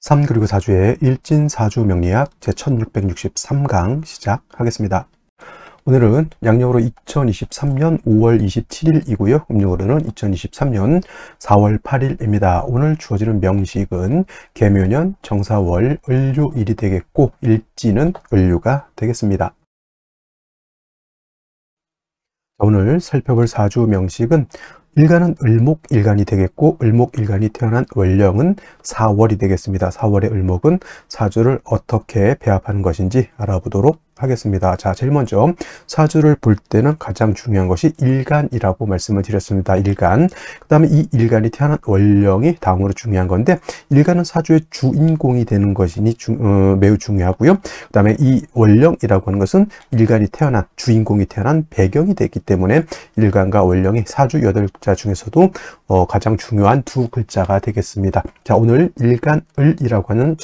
3 그리고 4주의 일진사주 명리학 제1663강 시작하겠습니다. 오늘은 양력으로 2023년 5월 27일이고요. 음력으로는 2023년 4월 8일입니다. 오늘 주어지는 명식은 계묘년 정사월 을료일이 되겠고 일진은 을류가 되겠습니다. 오늘 살펴볼 사주 명식은 일간은 을목일간이 되겠고 을목일간이 태어난 월령은 4월이 되겠습니다. 4월의 을목은 사주를 어떻게 배합하는 것인지 알아보도록 하겠습니다. 자, 제일 먼저 사주를 볼 때는 가장 중요한 것이 일간이라고 말씀을 드렸습니다. 일간. 그 다음에 이 일간이 태어난 월령이 다음으로 중요한 건데, 일간은 사주의 주인공이 되는 것이니 매우 중요하고요. 그 다음에 이 월령이라고 하는 것은 일간이 태어난, 주인공이 태어난 배경이 되기 때문에 일간과 월령이 사주 8글자 중에서도 가장 중요한 두 글자가 되겠습니다. 자, 오늘 일간 을이라고 하는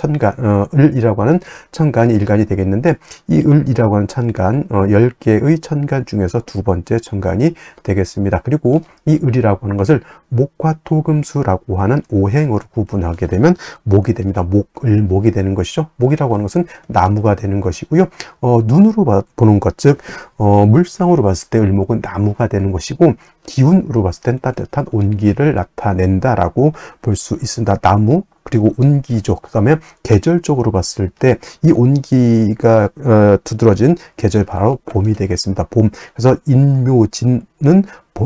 을이라고 하는 천간이 일간이 되겠는데, 이 을이라고 하는 천간, 10개의 천간 중에서 두 번째 천간이 되겠습니다. 그리고 이 을이라고 하는 것을 목화 토금수라고 하는 오행으로 구분하게 되면 목이 됩니다. 을목이 되는 것이죠. 목이라고 하는 것은 나무가 되는 것이고요. 눈으로 보는 것, 즉 물상으로 봤을 때 을목은 나무가 되는 것이고, 기운으로 봤을 땐 따뜻한 온기를 나타낸다라고 볼 수 있습니다. 나무, 그리고 온기죠. 그 다음에 계절적으로 봤을 때 이 온기가 두드러진 계절이 바로 봄이 되겠습니다. 봄. 그래서 인묘진은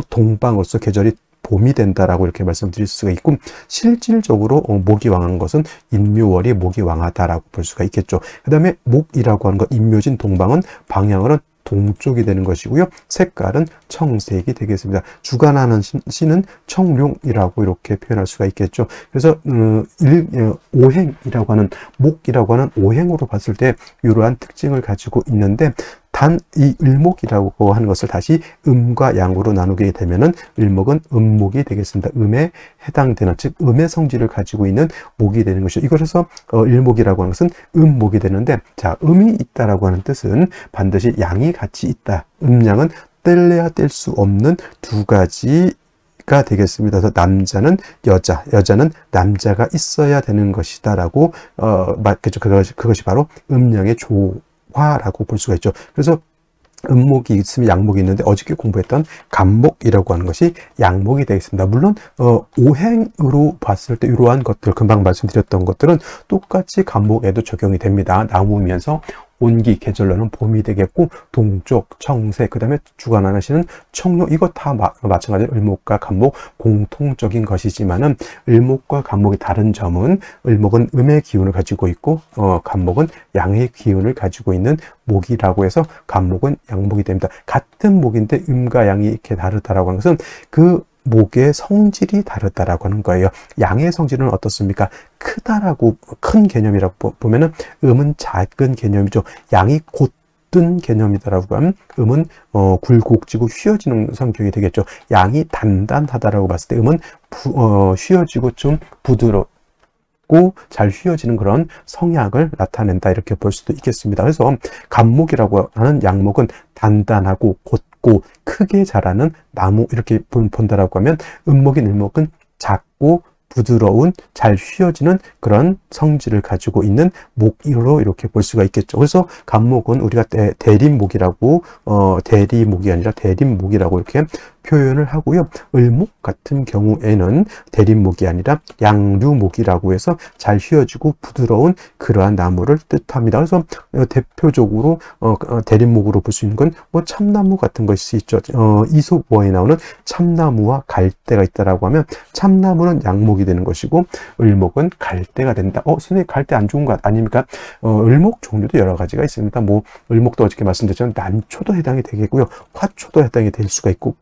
동방으로서 계절이 봄이 된다라고 이렇게 말씀드릴 수가 있고, 실질적으로 목이 왕한 것은 인묘월이 목이 왕하다라고 볼 수가 있겠죠. 그 다음에 목이라고 하는 것, 인묘진 동방은 방향으로는 동쪽이 되는 것이고요. 색깔은 청색이 되겠습니다. 주관하는 신은 청룡이라고 이렇게 표현할 수가 있겠죠. 그래서 오행이라고 하는, 목이라고 하는 오행으로 봤을 때 이러한 특징을 가지고 있는데, 단 이 을목이라고 하는 것을 다시 음과 양으로 나누게 되면은 을목은 음목이 되겠습니다. 음에 해당되는, 즉 음의 성질을 가지고 있는 목이 되는 것이죠. 이것에서 을목이라고 하는 것은 음목이 되는데, 자, 음이 있다라고 하는 뜻은 반드시 양이 같이 있다. 음양은 뗄래야 뗄 수 없는 두 가지가 되겠습니다. 그래서 남자는 여자, 여자는 남자가 있어야 되는 것이다라고 그것이 바로 음양의 조화라고 볼 수가 있죠. 그래서 음목이 있으면 양목이 있는데, 어저께 공부했던 간목이라고 하는 것이 양목이 되겠습니다. 물론 오행으로 봤을 때 이러한 것들, 금방 말씀드렸던 것들은 똑같이 간목에도 적용이 됩니다. 나무면서 온기, 계절로는 봄이 되겠고, 동쪽, 청색, 그 다음에 주관하시는 청룡, 이것 다 마찬가지로 을목과 간목 공통적인 것이지만은, 을목과 간목이 다른 점은, 을목은 음의 기운을 가지고 있고, 간목은 양의 기운을 가지고 있는 목이라고 해서 간목은 양목이 됩니다. 같은 목인데 음과 양이 이렇게 다르다라고 하는 것은 그 목의 성질이 다르다라고 하는 거예요. 양의 성질은 어떻습니까? 크다라고, 큰 개념이라고 보면은 음은 작은 개념이죠. 양이 곧든 개념이다라고 하면 음은 굴곡지고 휘어지는 성격이 되겠죠. 양이 단단하다라고 봤을 때 음은 휘어지고 좀 부드럽고 잘 휘어지는 그런 성향을 나타낸다, 이렇게 볼 수도 있겠습니다. 그래서 간목이라고 하는 양목은 단단하고 곧고 크게 자라는 나무, 이렇게 본다라고 하면, 음목인 을목은 작고 부드러운, 잘 휘어지는 그런 성질을 가지고 있는 목으로 이렇게 볼 수가 있겠죠. 그래서 간목은 우리가 대림목이라고, 대리목이 아니라 대림목이라고 이렇게 표현을 하고요. 을목 같은 경우에는 대림목이 아니라 양류목이라고 해서 잘 휘어지고 부드러운 그러한 나무를 뜻합니다. 그래서 대표적으로 대림목으로 볼 수 있는 건 뭐 참나무 같은 것이 있죠. 이솝어에 나오는 참나무와 갈대가 있다라고 하면, 참나무는 양목이 되는 것이고 을목은 갈대가 된다. 선생님, 갈대 안 좋은 것 아닙니까? 을목 종류도 여러 가지가 있습니다. 뭐 을목도 어저께 말씀드렸지만 난초도 해당이 되겠고요. 화초도 해당이 될 수가 있고,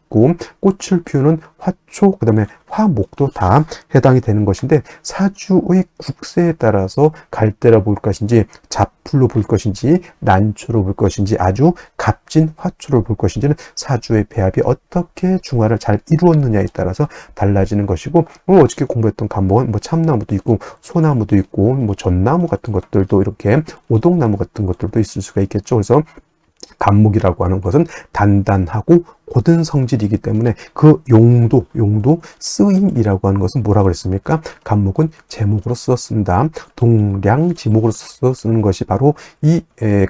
꽃을 피우는 화초, 그 다음에 화목도 다 해당이 되는 것인데, 사주의 국세에 따라서 갈대라 볼 것인지, 잡풀로 볼 것인지, 난초로 볼 것인지, 아주 값진 화초로 볼 것인지는 사주의 배합이 어떻게 중화를 잘 이루었느냐에 따라서 달라지는 것이고, 어저께 공부했던 간목은 뭐 참나무도 있고 소나무도 있고 뭐 전나무 같은 것들도, 이렇게 오동나무 같은 것들도 있을 수가 있겠죠. 그래서 간목이라고 하는 것은 단단하고 고든 성질이기 때문에 그 용도 쓰임이라고 하는 것은 뭐라 그랬습니까? 간목은 제목으로 썼습니다. 동량 지목으로 쓰는 것이 바로 이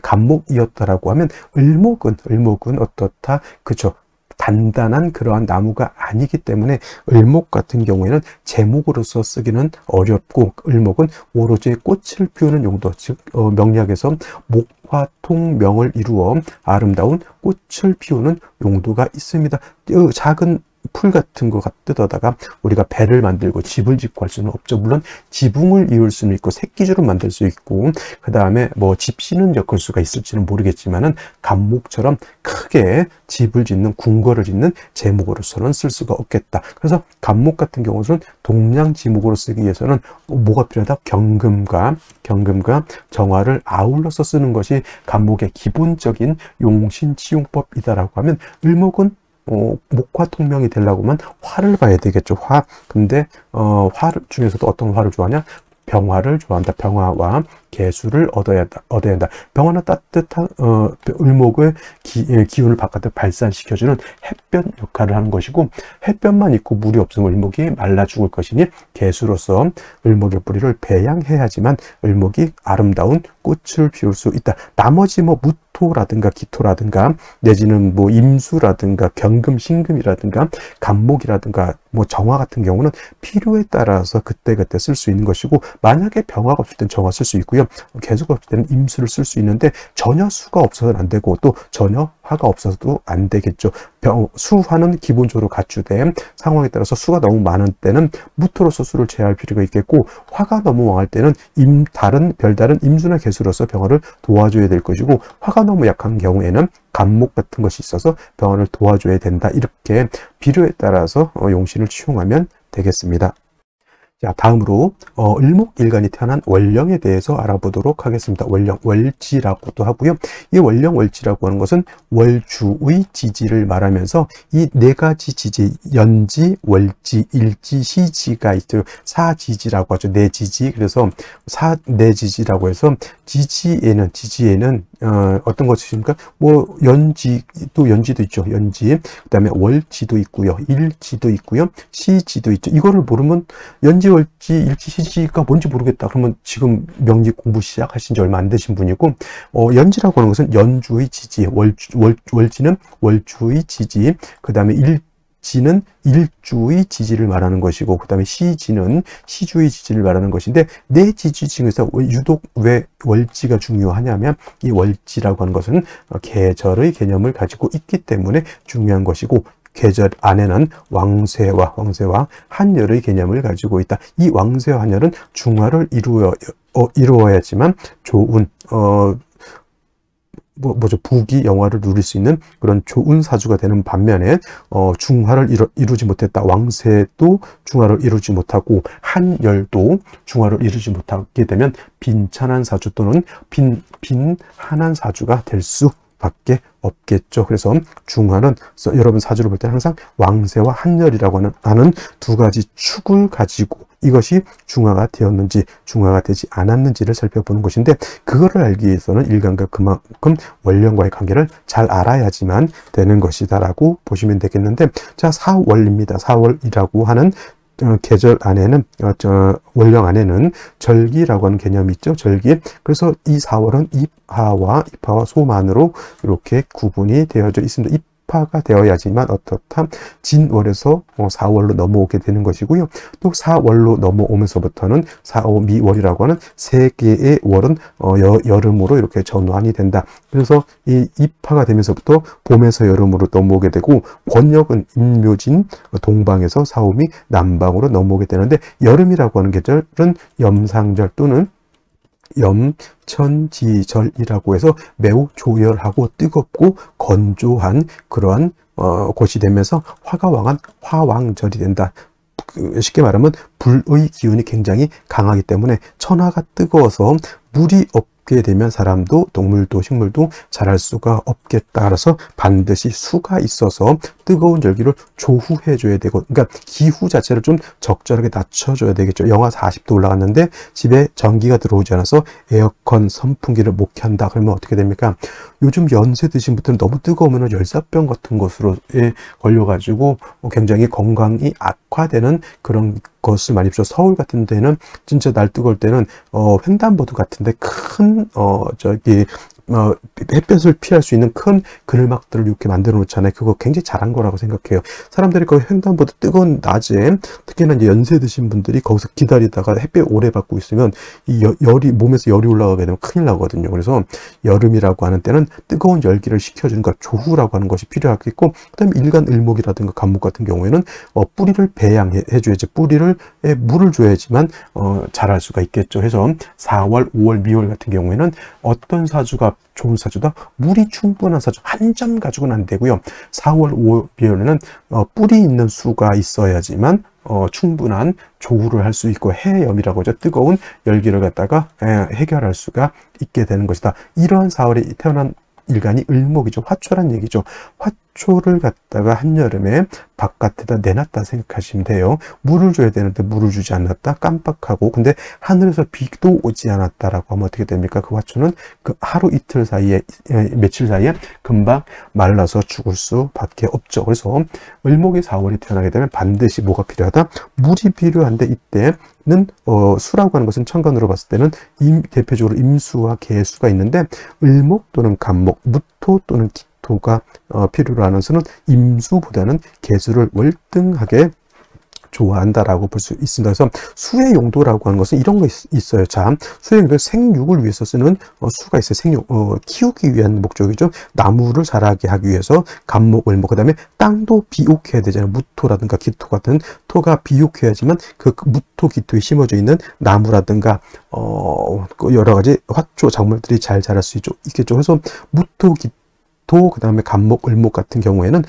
간목이었다라고 하면 을목은 어떻다? 그죠? 단단한 그러한 나무가 아니기 때문에 을목 같은 경우에는 제목으로서 쓰기는 어렵고, 을목은 오로지 꽃을 피우는 용도, 즉 명리학에서 목화통명을 이루어 아름다운 꽃을 피우는 용도가 있습니다. 작은 풀 같은 거 뜯어다가 우리가 배를 만들고 집을 짓고 할 수는 없죠. 물론 지붕을 이을 수는 있고 새끼줄을 만들 수 있고, 그 다음에 뭐 집시는 엮을 수가 있을지는 모르겠지만은 간목처럼 크게 집을 짓는, 궁궐을 짓는 제목으로서는 쓸 수가 없겠다. 그래서 간목 같은 경우는 동량 지목으로 쓰기 위해서는 뭐가 필요하다? 경금과 정화를 아울러서 쓰는 것이 간목의 기본적인 용신치용법이다라고 하면, 을목은 목화통명이 되려고 하면 화를 봐야 되겠죠. 화. 근데 화를 중에서도 어떤 화를 좋아하냐? 병화를 좋아한다. 병화와 개수를 얻어야 한다. 병화는 따뜻한 을목의 기운을 바깥에 발산시켜주는 햇볕 역할을 하는 것이고, 햇볕만 있고 물이 없으면 을목이 말라 죽을 것이니 개수로서 을목의 뿌리를 배양해야지만 을목이 아름다운 꽃을 피울 수 있다. 나머지 뭐 무토라든가 기토라든가 내지는 뭐 임수라든가 경금, 신금이라든가 간목이라든가 뭐 정화 같은 경우는 필요에 따라서 그때그때 쓸 수 있는 것이고, 만약에 병화가 없을 땐 정화 쓸 수 있고요. 개수가 없을 때는 임수를 쓸 수 있는데, 전혀 수가 없어서는 안 되고 또 전혀 화가 없어서도 안 되겠죠. 수화는 기본적으로 갖추되 상황에 따라서 수가 너무 많은 때는 무토로서 수를 제어할 필요가 있겠고, 화가 너무 왕할 때는 별다른 임수나 개수로서 병화를 도와줘야 될 것이고, 화가 너무 약한 경우에는 간목 같은 것이 있어서 병화를 도와줘야 된다. 이렇게 필요에 따라서 용신을 치용하면 되겠습니다. 자, 다음으로 을목일간이 태어난 월령에 대해서 알아보도록 하겠습니다. 월령, 월지라고도 하고요. 이 월령, 월지라고 하는 것은 월주의 지지를 말하면서 이 네 가지 지지, 연지, 월지, 일지, 시지가 있어요. 사지지라고 하죠. 네 지지. 그래서 네 지지라고 해서 지지에는 어떤 것이십니까? 뭐 연지도 있죠. 연지. 그다음에 월지도 있고요. 일지도 있고요. 시지도 있죠. 이거를 모르면 연지, 월지, 일지, 시지가 뭔지 모르겠다. 그러면 지금 명리 공부 시작하신 지 얼마 안 되신 분이고, 연지라고 하는 것은 연주의 지지, 월지는 월주의 지지, 그 다음에 일지는 일주의 지지를 말하는 것이고, 그 다음에 시지는 시주의 지지를 말하는 것인데, 네 지지 중에서 유독 왜 월지가 중요하냐면, 이 월지라고 하는 것은 계절의 개념을 가지고 있기 때문에 중요한 것이고, 계절 안에는 왕쇠와 한열의 개념을 가지고 있다. 이 왕쇠와 한열은 중화를 이루어야지만 좋은 부귀 영화를 누릴 수 있는 그런 좋은 사주가 되는 반면에, 중화를 이루지 못했다. 왕쇠도 중화를 이루지 못하고 한열도 중화를 이루지 못하게 되면 빈천한 사주 또는 빈한한 사주가 될 수 밖에 없겠죠. 그래서 중화는 여러분 사주를 볼 때 항상 왕쇠와 한열이라고 하는 두 가지 축을 가지고 이것이 중화가 되었는지 중화가 되지 않았는지를 살펴보는 것인데, 그거를 알기 위해서는 일간과 그만큼 월령과의 관계를 잘 알아야지만 되는 것이다 라고 보시면 되겠는데, 자, 사월입니다. 사월이라고 하는 계절 안에는 월령 안에는 절기라고 하는 개념이 있죠. 절기. 그래서 이 4월은 입하와 소만으로 이렇게 구분이 되어져 있습니다. 입하가 되어야지만 어떻다? 진월에서 4월로 넘어오게 되는 것이고요. 또 4월로 넘어오면서부터는 4, 5, 미월이라고 하는 세 개의 월은 여름으로 이렇게 전환이 된다. 그래서 이 입하가 되면서부터 봄에서 여름으로 넘어오게 되고, 권역은 임묘진 동방에서 사오미 남방으로 넘어오게 되는데, 여름이라고 하는 계절은 염상절 또는 염천지절이라고 해서 매우 조열하고 뜨겁고 건조한 그러한 곳이 되면서 화가 왕한 화왕절이 된다. 쉽게 말하면 불의 기운이 굉장히 강하기 때문에 천하가 뜨거워서 물이 없게 되면 사람도 동물도 식물도 자랄 수가 없겠다. 그래서 반드시 수가 있어서 뜨거운 열기를 조후해 줘야 되고, 그러니까 기후 자체를 좀 적절하게 낮춰줘야 되겠죠. 영하 40도 올라갔는데 집에 전기가 들어오지 않아서 에어컨 선풍기를 못 켠다. 그러면 어떻게 됩니까? 요즘 연세 드신 분들은 너무 뜨거우면 열사병 같은 것으로 걸려가지고 굉장히 건강이 악화되는 그런 것을 많이 보죠. 서울 같은 데는 진짜 날 뜨거울 때는 횡단보도 같은데 큰 햇볕을 피할 수 있는 큰 그늘막들을 이렇게 만들어 놓잖아요. 그거 굉장히 잘한 거라고 생각해요. 사람들이 그 횡단보도 뜨거운 낮에 특히나 이제 연세 드신 분들이 거기서 기다리다가 햇볕 오래 받고 있으면 이 열이 몸에서 열이 올라가게 되면 큰일 나거든요. 그래서 여름이라고 하는 때는 뜨거운 열기를 식혀주는 것, 조후라고 하는 것이 필요하겠고, 그다음에 일간 을목이라든가 간목 같은 경우에는 뿌리를 배양해 줘야지, 뿌리를 물을 줘야지만 자랄 수가 있겠죠. 해서 4월, 5월, 미월 같은 경우에는 어떤 사주가 좋은 사주다? 물이 충분한 사주. 한 점 가지고는 안 되고요. 4월, 5월, 미월에는 뿌리 있는 수가 있어야지만 충분한 조후를 할 수 있고, 해염이라고 하죠. 뜨거운 열기를 갖다가 해결할 수가 있게 되는 것이다. 이러한 4월에 태어난 일간이 을목이죠. 화초란 얘기죠. 화초를 갖다가 한여름에 바깥에다 내놨다 생각하시면 돼요. 물을 줘야 되는데 물을 주지 않았다. 깜빡하고. 근데 하늘에서 비도 오지 않았다라고 하면 어떻게 됩니까? 그 화초는 그 하루 이틀 사이에, 며칠 사이에 금방 말라서 죽을 수밖에 없죠. 그래서 을목이 4월에 태어나게 되면 반드시 뭐가 필요하다? 물이 필요한데, 이때는 수라고 하는 것은 천간으로 봤을 때는 대표적으로 임수와 개수가 있는데, 을목 또는 간목, 무토 또는 기토가 필요로 하는 수는 임수보다는 개수를 월등하게 좋아한다라고 볼 수 있습니다. 그래서 수의 용도라고 하는 것은 이런 거 있어요. 자, 수의 용도, 생육을 위해서 쓰는 수가 있어요. 생육, 키우기 위한 목적이죠. 나무를 자라게 하기 위해서 간목, 을목, 그 다음에 땅도 비옥해야 되잖아요. 무토라든가 기토 같은 토가 비옥해야지만 그 무토, 기토에 심어져 있는 나무라든가 여러 가지 화초, 작물들이 잘 자랄 수 있겠죠. 그래서 무토, 기토, 그 다음에 간목, 을목 같은 경우에는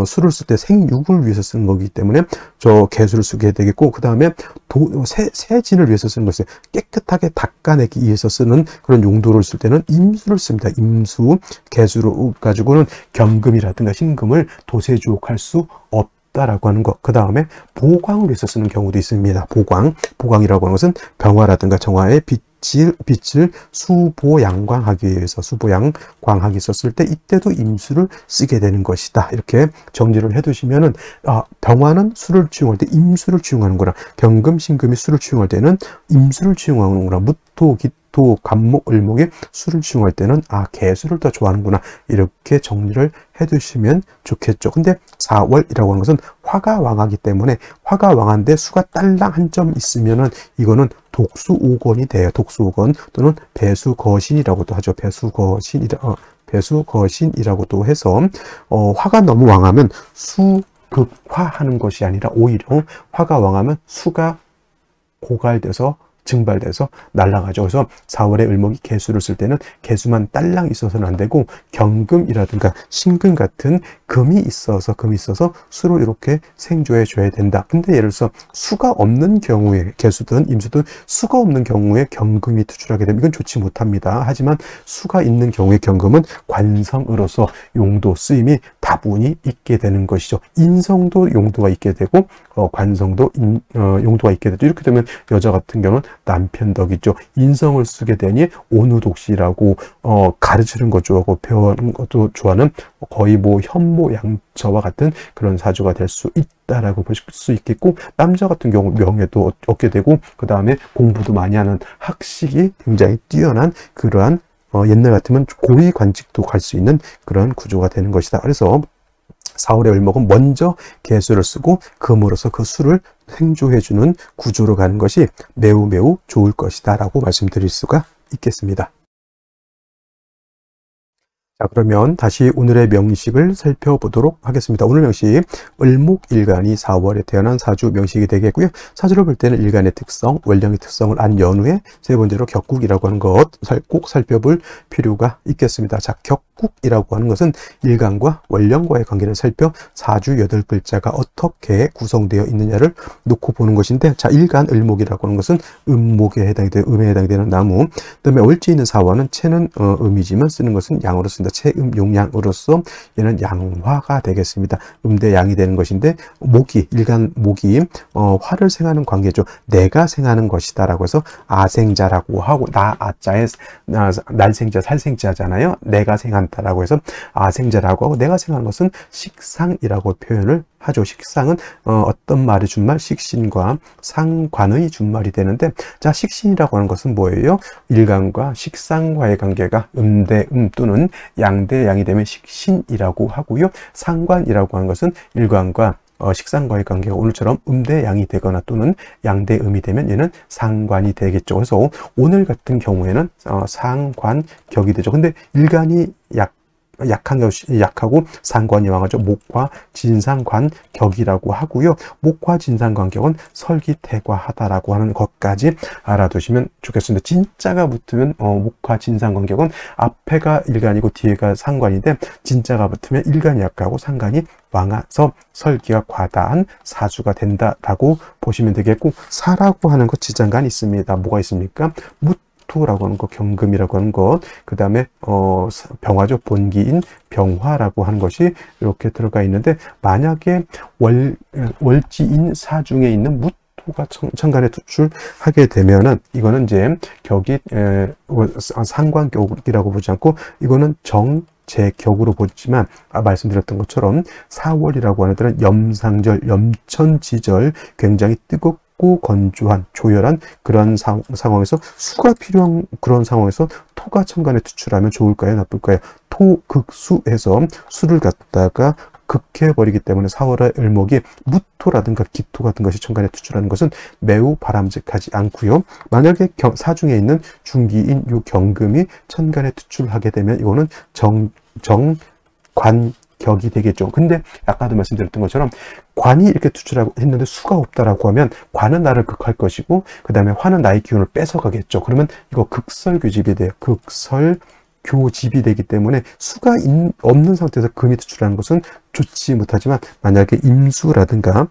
수를 쓸 때 생육을 위해서 쓰는 거기 때문에 저 개수를 쓰게 되겠고, 그 다음에 세진을 위해서 쓰는 것을 깨끗하게 닦아내기 위해서 쓰는 그런 용도를 쓸 때는 임수를 씁니다. 임수, 개수로 가지고는 경금이라든가 신금을 도세주옥할 수 없다라고 하는 것. 그 다음에 보광을 위해서 쓰는 경우도 있습니다. 보광이라고 하는 것은 병화라든가 정화의 빛을 수보양광하기 위해서, 수보양광하기 썼을 때 이때도 임수를 쓰게 되는 것이다. 이렇게 정리를 해두시면은, 병화는 수를 취용할 때 임수를 취용하는구나. 경금, 신금이 수를 취용할 때는 임수를 취용하는구나. 무토, 기토, 간목, 을목이 수를 취용할 때는 개수를 더 좋아하는구나. 이렇게 정리를 해두시면 좋겠죠. 근데 4월이라고 하는 것은 화가 왕하기 때문에, 화가 왕한데 수가 딸랑 한 점 있으면은 이거는 독수오건이 돼요. 독수오건 또는 배수거신이라고도 하죠. 배수거신이라고도 해서 화가 너무 왕하면 수극화하는 것이 아니라 오히려 화가 왕하면 수가 고갈돼서 증발돼서 날아가죠. 그래서 4월에 을목이 개수를 쓸 때는 개수만 딸랑 있어서는 안 되고 경금이라든가 신금 같은 금이 있어서 수로 이렇게 생조해 줘야 된다. 근데 예를 들어서 수가 없는 경우에, 개수든 임수든 수가 없는 경우에 경금이 투출하게 되면 이건 좋지 못합니다. 하지만 수가 있는 경우에 경금은 관성으로서 용도, 쓰임이 다분히 있게 되는 것이죠. 인성도 용도가 있게 되고 관성도 용도가 있게 되죠. 이렇게 되면 여자 같은 경우는 남편 덕이죠. 인성을 쓰게 되니 온우독시라고 가르치는 것 좋아하고 배우는 것도 좋아하는, 거의 뭐 현모양처와 같은 그런 사주가 될 수 있다라고 볼 수 있겠고, 남자 같은 경우 명예도 얻게 되고, 그 다음에 공부도 많이 하는, 학식이 굉장히 뛰어난 그러한 옛날 같으면 고위 관직도 갈 수 있는 그런 구조가 되는 것이다. 그래서 4월의 을목은 먼저 개수를 쓰고 금으로서 그 수를 생조해주는 구조로 가는 것이 매우 매우 좋을 것이다 라고 말씀드릴 수가 있겠습니다. 자, 그러면 다시 오늘의 명식을 살펴보도록 하겠습니다. 오늘 명식, 을목일간이 4월에 태어난 사주 명식이 되겠고요. 사주를 볼 때는 일간의 특성, 원령의 특성을 안 연후에 세 번째로 격국이라고 하는 것 꼭 살펴볼 필요가 있겠습니다. 자, 격국이라고 하는 것은 일간과 원령과의 관계를 살펴 사주 8글자가 어떻게 구성되어 있느냐를 놓고 보는 것인데, 자, 일간, 을목이라고 하는 것은 음목에 해당이 되는, 음에 해당이 되는 나무. 그 다음에 월지 있는 사화는 채는 음이지만 쓰는 것은 양으로 쓴다. 체음 용양으로서 얘는 양화가 되겠습니다. 음대 양이 되는 것인데, 목이, 일간 목이 화를 생하는 관계죠. 내가 생하는 것이다 라고 해서 아생자라고 하고, 아자에 날생자 살생자잖아요. 내가 생한다라고 해서 아생자라고 하고, 내가 생하는 것은 식상이라고 표현을 하죠. 식상은 어떤 말이 준말, 식신과 상관의 준말이 되는데, 자, 식신이라고 하는 것은 뭐예요? 일간과 식상과의 관계가 음대 음 또는 양대 양이 되면 식신이라고 하고요. 상관이라고 하는 것은 일간과 식상과의 관계가 오늘처럼 음대 양이 되거나 또는 양대 음이 되면 얘는 상관이 되겠죠. 그래서 오늘 같은 경우에는 상관격이 되죠. 근데 일간이 약하고 상관이 왕하죠. 목화 진상관 격이라고 하고요. 목화 진상관 격은 설기태과하다라고 하는 것까지 알아두시면 좋겠습니다. 진짜가 붙으면 목화 진상관 격은 앞에가 일간이고 뒤에가 상관인데, 진짜가 붙으면 일간이 약하고 상관이 왕아서 설기가 과다한 사주가 된다라고 보시면 되겠고, 사라고 하는 것 지장간이 있습니다. 뭐가 있습니까? 라고 하는 거, 경금이라고 하는 것, 그 다음에 병화죠. 본기인 병화라고 하는 것이 이렇게 들어가 있는데, 만약에 월지인 사중에 있는 무토가 천간에 투출하게 되면은 이거는 이제 격이 상관격이라고 보지 않고, 이거는 제 격으로 보지만, 말씀드렸던 것처럼 4월이라고 하는 데는 염상절, 염천지절, 굉장히 뜨겁고 건조한 조열한 그런 상황에서 수가 필요한 그런 상황에서 토가 천간에 투출하면 좋을까요, 나쁠까요? 토극수해서 수를 갖다가 극해버리기 때문에 4월의 을목이 무토라든가 기토 같은 것이 천간에 투출하는 것은 매우 바람직하지 않고요. 만약에 사중에 있는 중기인 요 경금이 천간에 투출하게 되면 이거는 정관격이 되겠죠. 근데 아까도 말씀드렸던 것처럼 관이 이렇게 투출하고 했는데 수가 없다라고 하면 관은 나를 극할 것이고, 그 다음에 화는 나의 기운을 뺏어가겠죠. 그러면 이거 극설교집이 돼요. 교집이 되기 때문에 수가 없는 상태에서 금이 투출하는 것은 좋지 못하지만, 만약에 임수라든가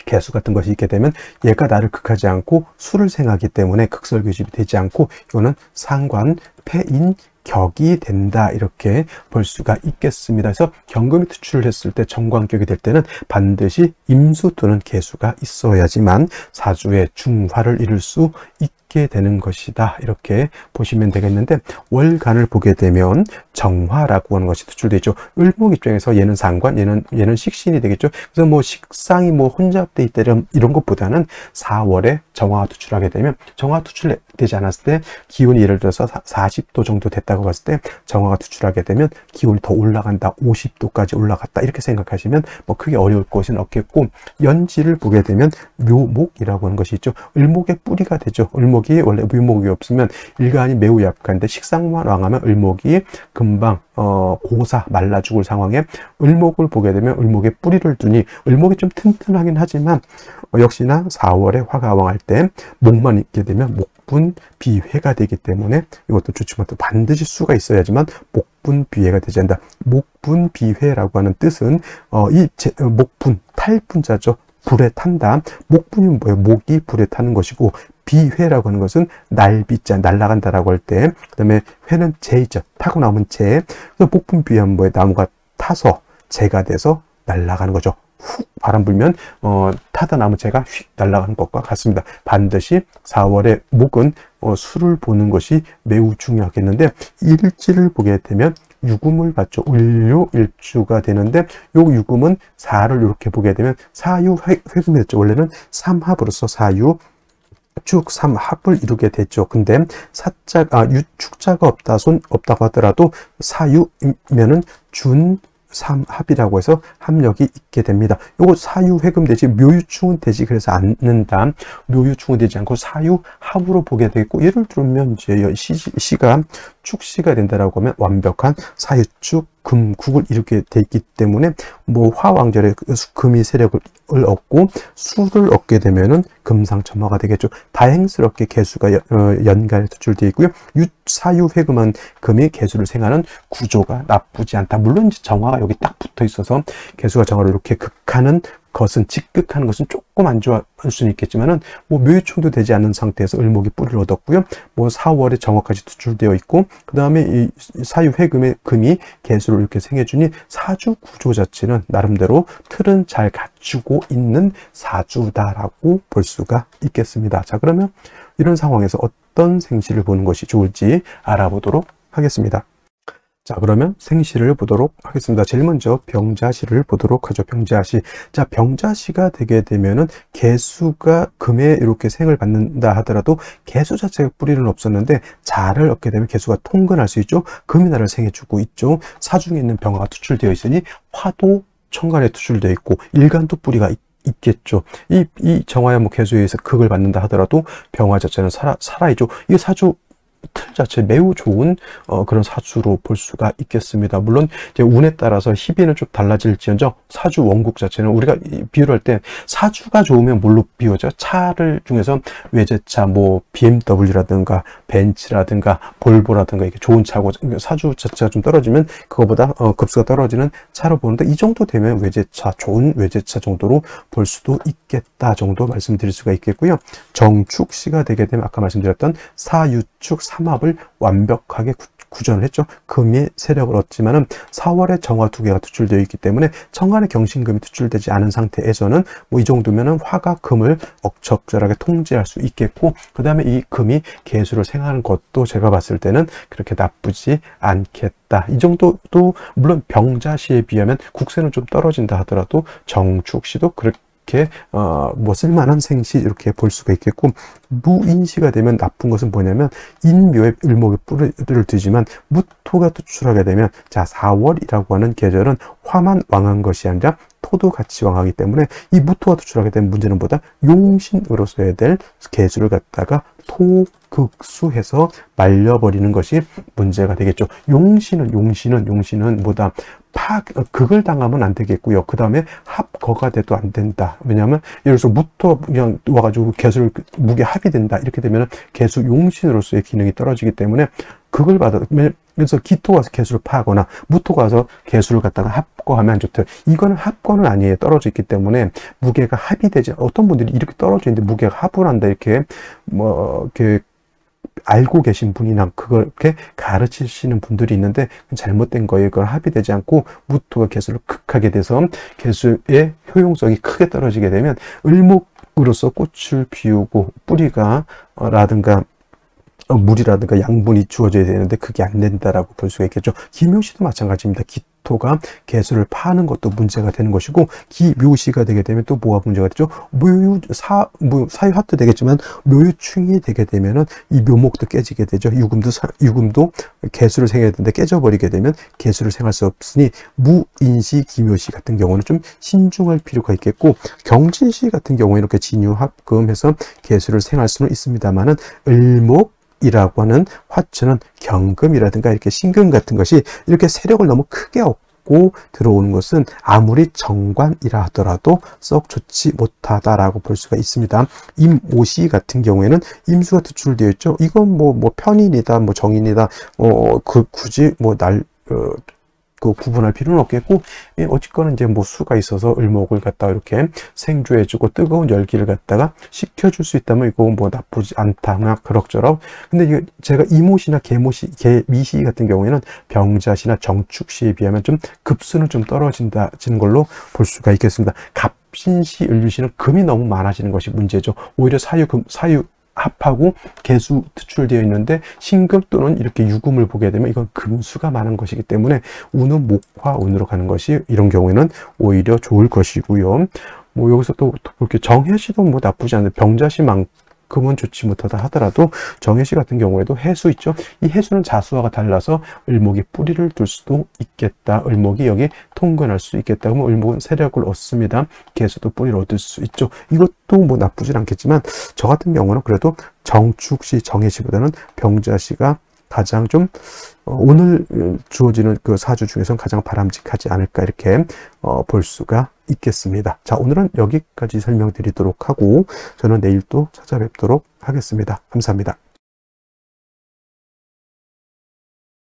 개수 같은 것이 있게 되면 얘가 나를 극하지 않고 수를 생하기 때문에 극설교집이 되지 않고, 이거는 상관 패인 격이 된다, 이렇게 볼 수가 있겠습니다. 그래서 경금이 투출을 했을 때, 정관격이 될 때는 반드시 임수 또는 개수가 있어야지만 사주의 중화를 이룰 수 있게 되는 것이다, 이렇게 보시면 되겠는데, 월간을 보게 되면 정화라고 하는 것이 투출되어 있죠. 을목 입장에서 얘는 상관, 얘는 식신이 되겠죠. 그래서 뭐 식상이 뭐 혼잡돼 있다 이런 것보다는 4월에 정화가 투출하게 되면, 정화 투출되지 않았을 때 기온이 예를 들어서 40도 정도 됐다고 봤을 때 정화가 투출하게 되면 기온이 더 올라간다, 50도까지 올라갔다, 이렇게 생각하시면 뭐 크게 어려울 것은 없겠고, 연지를 보게 되면 묘목이라고 하는 것이 있죠. 을목의 뿌리가 되죠. 을목이 원래 묘목이 없으면 일간이 매우 약한데, 식상만 왕하면 을목이 금방 고사 말라 죽을 상황에 을목을 보게 되면 을목의 뿌리를 두니, 을목이 좀 튼튼하긴 하지만 역시나 4월에 화가 왕할 때 목만 있게 되면 목분 비회가 되기 때문에 이것도 좋지 못해, 반드시 수가 있어야지만 목분 비회가 되지 않는다. 목분 비회라고 하는 뜻은 목분, 탈분자죠. 불에 탄다. 목분이 뭐예요? 목이 불에 타는 것이고, 비회라고 하는 것은 날비자, 날아간다라고 할 때, 그 다음에 회는 재이죠. 타고 나오면 재. 그래서 목분 비회하면 뭐예요? 나무가 타서 재가 돼서 날아가는 거죠. 훅 바람 불면 타다 나무 재가 휙 날아가는 것과 같습니다. 반드시 4월에 목은 수를 보는 것이 매우 중요하겠는데, 일지를 보게 되면 유금을 받죠. 을료일주가 되는데, 요 유금은 4를 이렇게 보게 되면 사유회금이 됐죠. 원래는 삼합으로서 사유 축 삼합을 이루게 됐죠. 근데 축자가 없다고 하더라도 사유면은 삼합이라고 해서 합력이 있게 됩니다. 요거 사유회금 되지 묘유충은 되지 그래서 않는다. 묘유충은 되지 않고 사유합으로 보게 되겠고, 예를 들면 이제 시가 축시가 된다라고 하면 완벽한 사유축 금국을 이루게 돼 있기 때문에 뭐 화왕절에 금이 세력을 얻고 수를 얻게 되면은 금상첨화가 되겠죠. 다행스럽게 개수가 연간에 투출되어 있고요. 사유회금한 금이 개수를 생하는 구조가 나쁘지 않다. 물론 이제 정화가 여기 딱 붙어 있어서 개수가 정화를 이렇게 극하는 것은, 직극하는 것은 조금 안 좋아할 수는 있겠지만은 뭐 묘유충도 되지 않는 상태에서 을목이 뿌리를 얻었고요. 뭐 4월에 정화까지 투출되어 있고, 그 다음에 이 사유회금의 금이 개수를 이렇게 생해주니 사주 구조 자체는 나름대로 틀은 잘 갖추고 있는 사주다라고 볼 수가 있겠습니다. 자, 그러면 이런 상황에서 어떤 생시를 보는 것이 좋을지 알아보도록 하겠습니다. 자, 그러면 생시를 보도록 하겠습니다. 제일 먼저 병자시를 보도록 하죠. 병자시. 자, 병자시가 되게 되면은 개수가 금에 이렇게 생을 받는다 하더라도 개수 자체가 뿌리는 없었는데 자를 얻게 되면 개수가 통근할 수 있죠. 금이 나를 생해주고 있죠. 사중에 있는 병화가 투출되어 있으니 화도 천간에 투출되어 있고 일간도 뿌리가 있겠죠. 이 정화야 뭐 개수에 의해서 극을 받는다 하더라도 병화 자체는 살아있죠. 이 사주 틀 자체 매우 좋은 그런 사주로 볼 수가 있겠습니다. 물론 이제 운에 따라서 희비는 좀 달라질지언정 사주 원국 자체는 우리가 비유할 때 사주가 좋으면 뭘로 비유하죠? 차를 중에서 외제차, 뭐 BMW라든가 벤츠라든가 볼보라든가 이게 좋은 차고, 사주 자체가 좀 떨어지면 그거보다 급수가 떨어지는 차로 보는데, 이 정도 되면 외제차, 좋은 외제차 정도로 볼 수도 있겠다 정도 말씀드릴 수가 있겠고요. 정축시가 되게 되면 아까 말씀드렸던 사유축 삼합을 완벽하게 구전을 했죠. 금이 세력을 얻지만은 4월에 정화 2개가 투출되어 있기 때문에 천간에 경신금이 투출되지 않은 상태에서는 뭐 이 정도면은 화가 금을 억척절하게 통제할 수 있겠고, 그 다음에 이 금이 개수를 생하는 것도 제가 봤을 때는 그렇게 나쁘지 않겠다. 이 정도도 물론 병자시에 비하면 국세는 좀 떨어진다 하더라도 정축시도 그렇게 뭐 쓸만한 생시 이렇게 볼 수가 있겠고, 무인시가 되면 나쁜 것은 뭐냐면 인묘에 을목의 뿌리를 두지만 무토가 투출하게 되면, 자 4월이라고 하는 계절은 화만 왕한 것이 아니라 토도 같이 왕하기 때문에 이 무토가 투출하게 되면 문제는 보다 용신으로 써야 될 개수를 갖다가 토극수해서 말려버리는 것이 문제가 되겠죠. 용신은 뭐다 극을 당하면 안 되겠고요. 그 다음에 합거가 돼도 안 된다. 왜냐하면 예를 들어서 무토 그냥 와가지고 개수를 무게 합이 된다 이렇게 되면 개수 용신으로서의 기능이 떨어지기 때문에 극을 받아, 그래서 기토가 와서 개수를 파거나 무토가 와서 개수를 갖다가 합거하면 안 좋대요. 이거는 합거는 아니에요. 떨어져 있기 때문에 무게가 합이 되지, 어떤 분들이 이렇게 떨어져 있는데 무게가 합을 한다 이렇게 뭐 이렇게 알고 계신 분이나 그렇게 가르치시는 분들이 있는데 잘못된 거예요. 그걸 합의되지 않고 무토가 개수를 극하게 돼서 개수의 효용성이 크게 떨어지게 되면 을목으로서 꽃을 피우고 뿌리가 라든가 물이라든가 양분이 주어져야 되는데 그게 안 된다라고 볼 수가 있겠죠. 기묘시도 마찬가지입니다. 기토가 개수를 파는 것도 문제가 되는 것이고, 기묘시가 되게 되면 또 뭐가 문제가 되죠? 사유합도 되겠지만 묘유충이 되게 되면은 이 묘목도 깨지게 되죠. 유금도 개수를 생해야 되는데 깨져버리게 되면 개수를 생할 수 없으니 무인시, 기묘시 같은 경우는 좀 신중할 필요가 있겠고, 경진시 같은 경우에 이렇게 진유합금해서 개수를 생할 수는 있습니다만은 을목이라고 하는 화초는 경금이라든가 이렇게 신금 같은 것이 이렇게 세력을 너무 크게 얻고 들어오는 것은 아무리 정관이라 하더라도 썩 좋지 못하다라고 볼 수가 있습니다. 임오시 같은 경우에는 임수가 투출되어 있죠. 이건 뭐 편인이다, 뭐 정인이다, 굳이 구분할 필요는 없겠고, 어쨌거나 이제 뭐 수가 있어서 을목을 갖다가 이렇게 생조해주고 뜨거운 열기를 갖다가 식혀줄 수 있다면 이거 뭐 나쁘지 않다, 그럭저럭. 근데 이게 제가 이모시나 개미시 같은 경우에는 병자시나 정축시에 비하면 좀 급수는 좀 떨어지는 걸로 볼 수가 있겠습니다. 갑신시, 을유시는 금이 너무 많아지는 것이 문제죠. 오히려 사유 합하고 개수 투출되어 있는데 신금 또는 이렇게 유금을 보게 되면 이건 금수가 많은 것이기 때문에 운은 목화운으로 가는 것이 이런 경우에는 오히려 좋을 것이고요. 뭐 여기서 또 볼게요. 정해시도 뭐 나쁘지 않은, 병자시 만큼은 좋지 못하다 하더라도 정해시 같은 경우에도 해수 있죠. 이 해수는 자수와가 달라서 을목이 뿌리를 둘 수도 있겠다. 을목이 여기 통근할 수 있겠다. 그러면 을목은 세력을 얻습니다. 개수도 뿌리를 얻을 수 있죠. 이것도 뭐 나쁘진 않겠지만 저 같은 경우는 그래도 정축시, 정해시보다는 병자시가 가장 좀 오늘 주어지는 그 사주 중에서는 가장 바람직하지 않을까 이렇게 볼 수가 있겠습니다. 자, 오늘은 여기까지 설명드리도록 하고 저는 내일 또 찾아뵙도록 하겠습니다. 감사합니다.